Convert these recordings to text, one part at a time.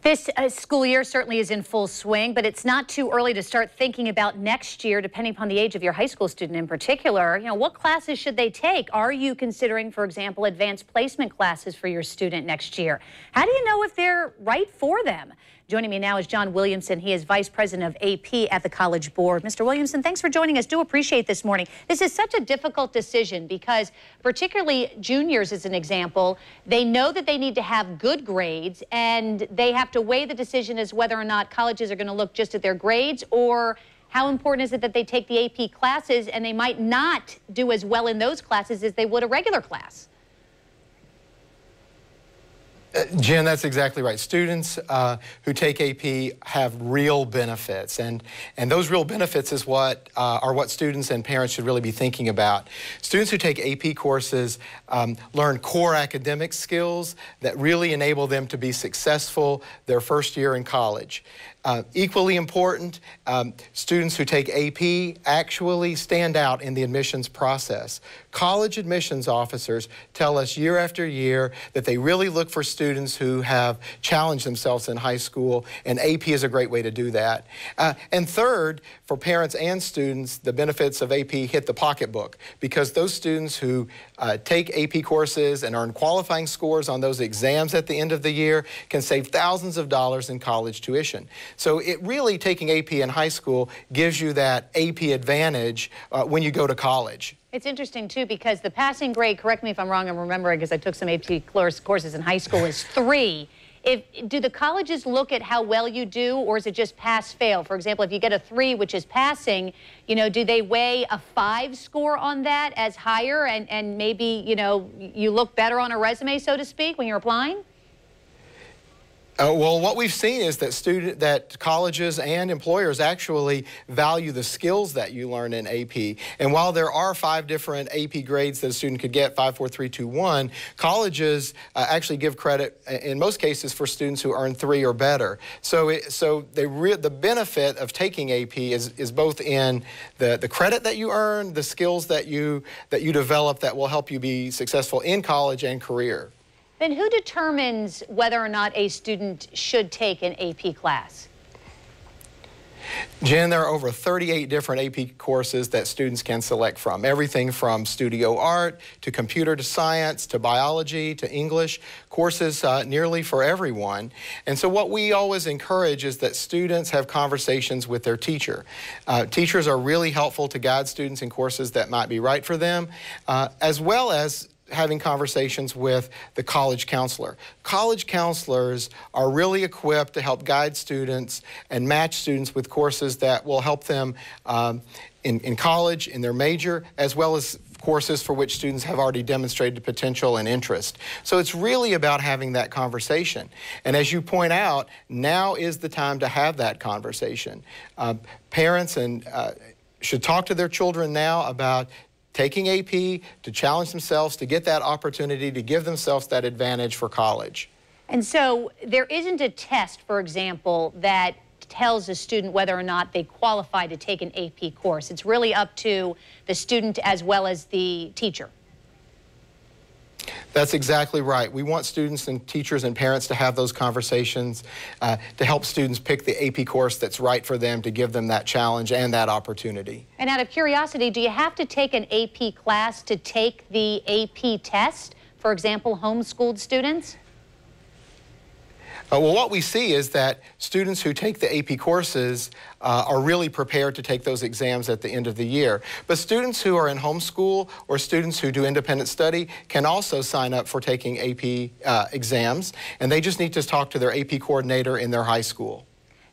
This school year certainly is in full swing, but it's not too early to start thinking about next year, depending upon the age of your high school student in particular. What classes should they take? Are you considering, for example, advanced placement classes for your student next year? How do you know if they're right for them? Joining me now is John Williamson. He is Vice President of AP at the College Board. Mr. Williamson, thanks for joining us. Do appreciate this morning. This is such a difficult decision because particularly juniors, as an example, they know that they need to have good grades and they have to weigh the decision as whether or not colleges are going to look just at their grades, or how important is it that they take the AP classes and they might not do as well in those classes as they would a regular class. Jen, that's exactly right. Students who take AP have real benefits, and those real benefits is are what students and parents should really be thinking about. Students who take AP courses learn core academic skills that really enable them to be successful their first year in college. Equally important, students who take AP actually stand out in the admissions process. College admissions officers tell us year after year that they really look for students who have challenged themselves in high school, and AP is a great way to do that. And third, for parents and students, the benefits of AP hit the pocketbook, because those students who take AP courses and earn qualifying scores on those exams at the end of the year can save thousands of dollars in college tuition. So it really, taking AP in high school gives you that AP advantage when you go to college. It's interesting, too, because the passing grade, correct me if I'm wrong, I'm remembering because I took some AP courses in high school, is 3. Do the colleges look at how well you do, or is it just pass-fail? For example, if you get a 3, which is passing, do they weigh a 5 score on that as higher and maybe, you look better on a resume, so to speak, when you're applying? Well, what we've seen is that colleges and employers actually value the skills that you learn in AP. And while there are 5 different AP grades that a student could get, 5, 4, 3, 2, 1, colleges actually give credit in most cases for students who earn 3 or better. So the benefit of taking AP is both in the credit that you earn, the skills that you develop that will help you be successful in college and career. Then who determines whether or not a student should take an AP class? Jen, there are over 38 different AP courses that students can select from. Everything from studio art to computer to science to biology to English, courses nearly for everyone. And so what we always encourage is that students have conversations with their teacher. Teachers are really helpful to guide students in courses that might be right for them, as well as having conversations with the college counselor. College counselors are really equipped to help guide students and match students with courses that will help them in college, in their major, as well as courses for which students have already demonstrated potential and interest. So it's really about having that conversation. And as you point out, now is the time to have that conversation. Parents should talk to their children now about taking AP to challenge themselves, to get that opportunity, to give themselves that advantage for college. And so there isn't a test, for example, that tells a student whether or not they qualify to take an AP course. It's really up to the student as well as the teacher. That's exactly right. We want students and teachers and parents to have those conversations to help students pick the AP course that's right for them, to give them that challenge and that opportunity. And out of curiosity, do you have to take an AP class to take the AP test? For example, homeschooled students? Well, what we see is that students who take the AP courses are really prepared to take those exams at the end of the year. But students who are in homeschool or students who do independent study can also sign up for taking AP exams, and they just need to talk to their AP coordinator in their high school.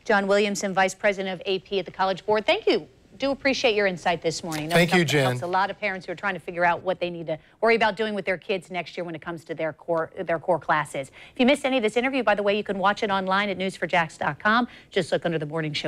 John Williamson, Vice President of AP at the College Board. Thank you. Do appreciate your insight this morning. Thank you, Jen. Helps a lot of parents who are trying to figure out what they need to worry about doing with their kids next year when it comes to their core classes. If you missed any of this interview, by the way, you can watch it online at news4jax.com. Just look under the morning show